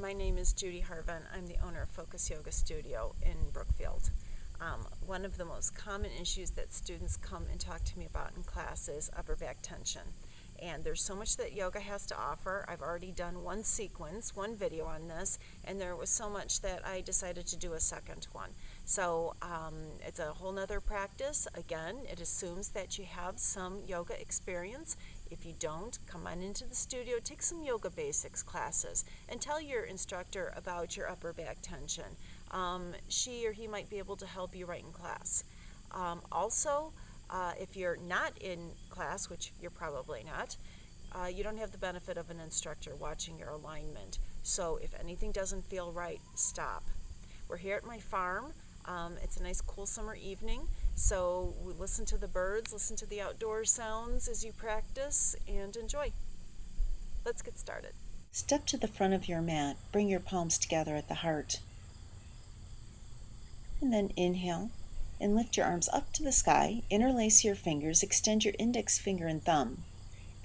My name is Judy Harvin. I'm the owner of Focus Yoga Studio in Brookfield. One of the most common issues that students come and talk to me about in class is upper back tension. And there's so much that yoga has to offer. I've already done one video on this, and there was so much that I decided to do a second one. So it's a whole nother practice. Again, it assumes that you have some yoga experience. If you don't, come on into the studio, take some yoga basics classes, and tell your instructor about your upper back tension. She or he might be able to help you right in class. Also, if you're not in class, which you're probably not, you don't have the benefit of an instructor watching your alignment. So if anything doesn't feel right, stop. We're here at my farm. It's a nice cool summer evening, so we listen to the birds, listen to the outdoor sounds as you practice, and enjoy. Let's get started. Step to the front of your mat. Bring your palms together at the heart. And then inhale and lift your arms up to the sky. Interlace your fingers. Extend your index finger and thumb.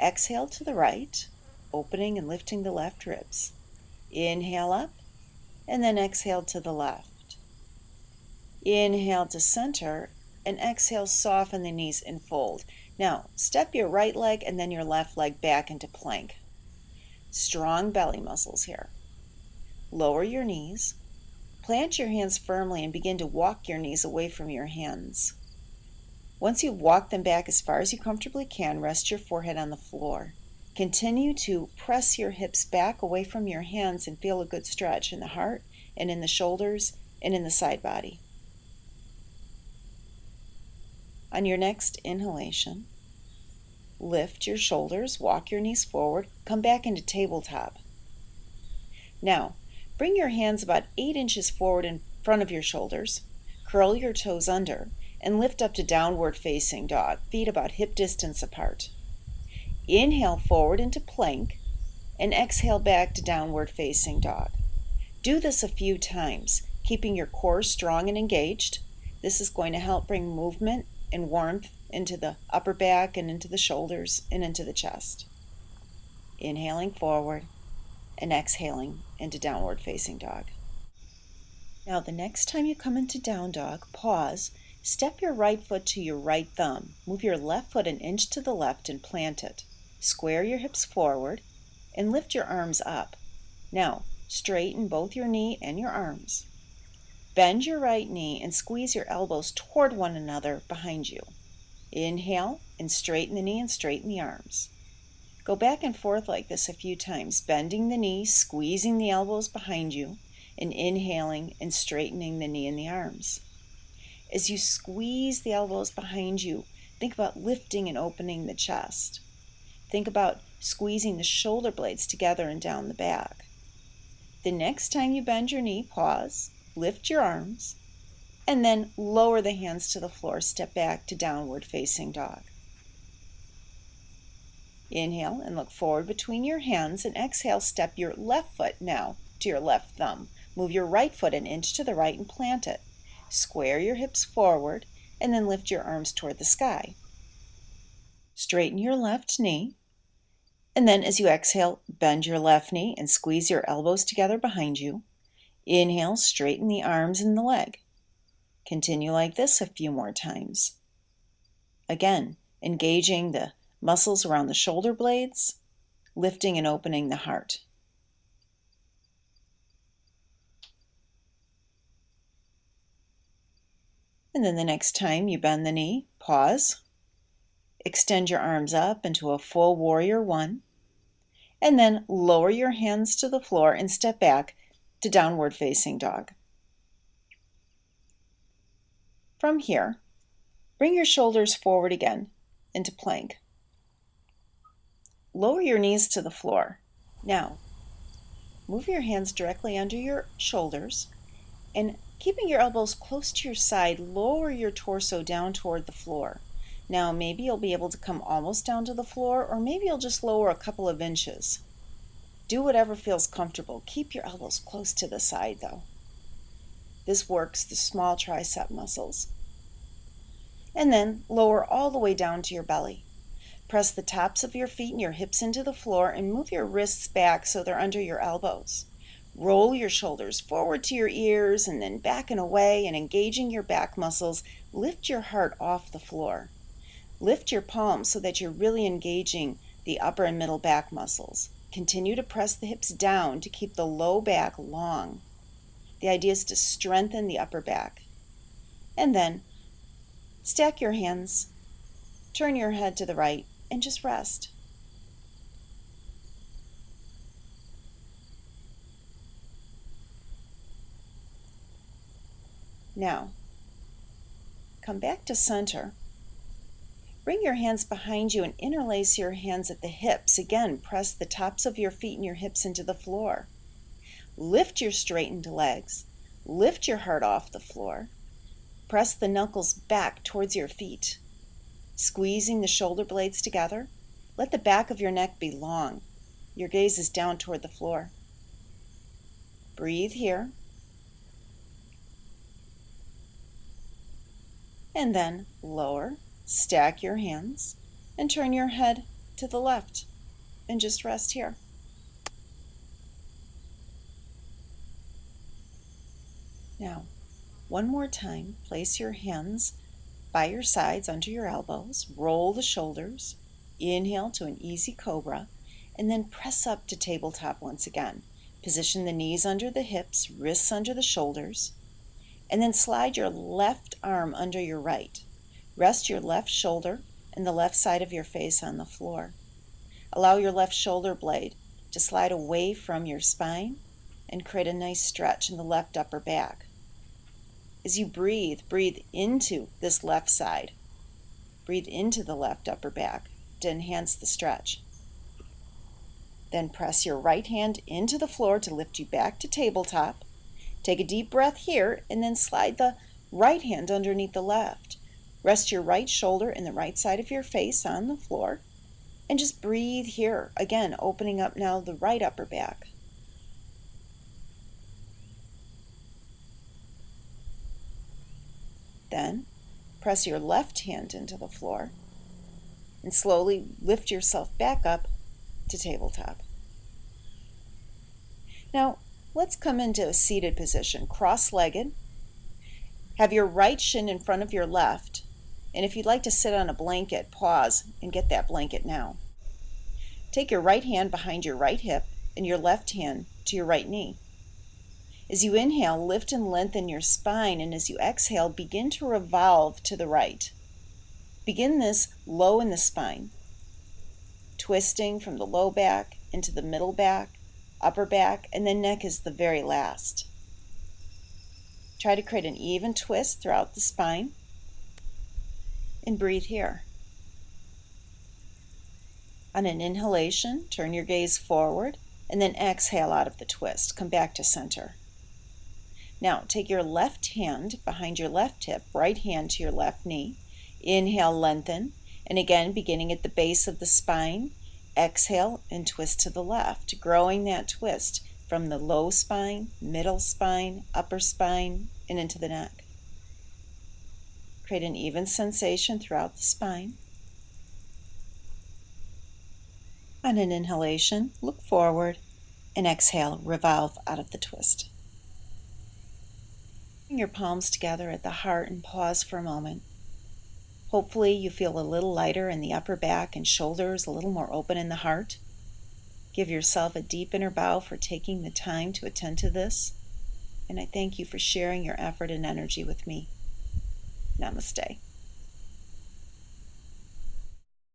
Exhale to the right, opening and lifting the left ribs. Inhale up, and then exhale to the left. Inhale to center, and exhale, soften the knees and fold. Now, step your right leg and then your left leg back into plank. Strong belly muscles here. Lower your knees. Plant your hands firmly and begin to walk your knees away from your hands. Once you've walked them back as far as you comfortably can, rest your forehead on the floor. Continue to press your hips back away from your hands and feel a good stretch in the heart and in the shoulders and in the side body. On your next inhalation, lift your shoulders, walk your knees forward, come back into tabletop. Now, bring your hands about 8 inches forward in front of your shoulders, curl your toes under, and lift up to downward facing dog, feet about hip distance apart. Inhale forward into plank, and exhale back to downward facing dog. Do this a few times, keeping your core strong and engaged. This is going to help bring movement and warmth into the upper back and into the shoulders and into the chest. Inhaling forward and exhaling into downward facing dog. Now the next time you come into down dog, pause, step your right foot to your right thumb. Move your left foot an inch to the left and plant it. Square your hips forward and lift your arms up. Now straighten both your knee and your arms. Bend your right knee and squeeze your elbows toward one another behind you. Inhale and straighten the knee and straighten the arms. Go back and forth like this a few times, bending the knee, squeezing the elbows behind you, and inhaling and straightening the knee and the arms. As you squeeze the elbows behind you, think about lifting and opening the chest. Think about squeezing the shoulder blades together and down the back. The next time you bend your knee, pause. Lift your arms, and then lower the hands to the floor. Step back to downward facing dog. Inhale and look forward between your hands, and exhale, step your left foot now to your left thumb. Move your right foot an inch to the right and plant it. Square your hips forward, and then lift your arms toward the sky. Straighten your left knee, and then as you exhale, bend your left knee and squeeze your elbows together behind you. Inhale, straighten the arms and the leg. Continue like this a few more times. Again, engaging the muscles around the shoulder blades, lifting and opening the heart. And then the next time you bend the knee, pause. Extend your arms up into a full warrior one. And then lower your hands to the floor and step back to downward facing dog. From here, bring your shoulders forward again into plank. Lower your knees to the floor. Now, move your hands directly under your shoulders, and keeping your elbows close to your side, lower your torso down toward the floor. Now, maybe you'll be able to come almost down to the floor, or maybe you'll just lower a couple of inches. Do whatever feels comfortable. Keep your elbows close to the side, though. This works the small tricep muscles. And then lower all the way down to your belly. Press the tops of your feet and your hips into the floor and move your wrists back so they're under your elbows. Roll your shoulders forward to your ears and then back and away, and engaging your back muscles, lift your heart off the floor. Lift your palms so that you're really engaging the upper and middle back muscles. Continue to press the hips down to keep the low back long. The idea is to strengthen the upper back. And then stack your hands, turn your head to the right, and just rest. Now, come back to center. Bring your hands behind you and interlace your hands at the hips. Again, press the tops of your feet and your hips into the floor. Lift your straightened legs. Lift your heart off the floor. Press the knuckles back towards your feet. Squeezing the shoulder blades together. Let the back of your neck be long. Your gaze is down toward the floor. Breathe here. And then lower, stack your hands, and turn your head to the left, and just rest here. Now, one more time, place your hands by your sides under your elbows, roll the shoulders, inhale to an easy cobra, and then press up to tabletop once again. Position the knees under the hips, wrists under the shoulders, and then slide your left arm under your right. Rest your left shoulder and the left side of your face on the floor. Allow your left shoulder blade to slide away from your spine and create a nice stretch in the left upper back. As you breathe, breathe into this left side. Breathe into the left upper back to enhance the stretch. Then press your right hand into the floor to lift you back to tabletop. Take a deep breath here and then slide the right hand underneath the left. Rest your right shoulder and the right side of your face on the floor and just breathe here. Again, opening up now the right upper back. Then press your left hand into the floor and slowly lift yourself back up to tabletop. Now, let's come into a seated position, cross-legged. Have your right shin in front of your left, and if you'd like to sit on a blanket, pause and get that blanket now. Take your right hand behind your right hip and your left hand to your right knee. As you inhale, lift and lengthen your spine, and as you exhale, begin to revolve to the right. Begin this low in the spine, twisting from the low back into the middle back, upper back, and then neck is the very last. Try to create an even twist throughout the spine and breathe here. On an inhalation, turn your gaze forward and then exhale out of the twist. Come back to center. Now, take your left hand behind your left hip, right hand to your left knee. Inhale, lengthen, and again, beginning at the base of the spine, exhale and twist to the left, growing that twist from the low spine, middle spine, upper spine, and into the neck. Create an even sensation throughout the spine. On an inhalation, look forward, and exhale, revolve out of the twist. Bring your palms together at the heart and pause for a moment. Hopefully you feel a little lighter in the upper back and shoulders, a little more open in the heart. Give yourself a deep inner bow for taking the time to attend to this, and I thank you for sharing your effort and energy with me. Namaste.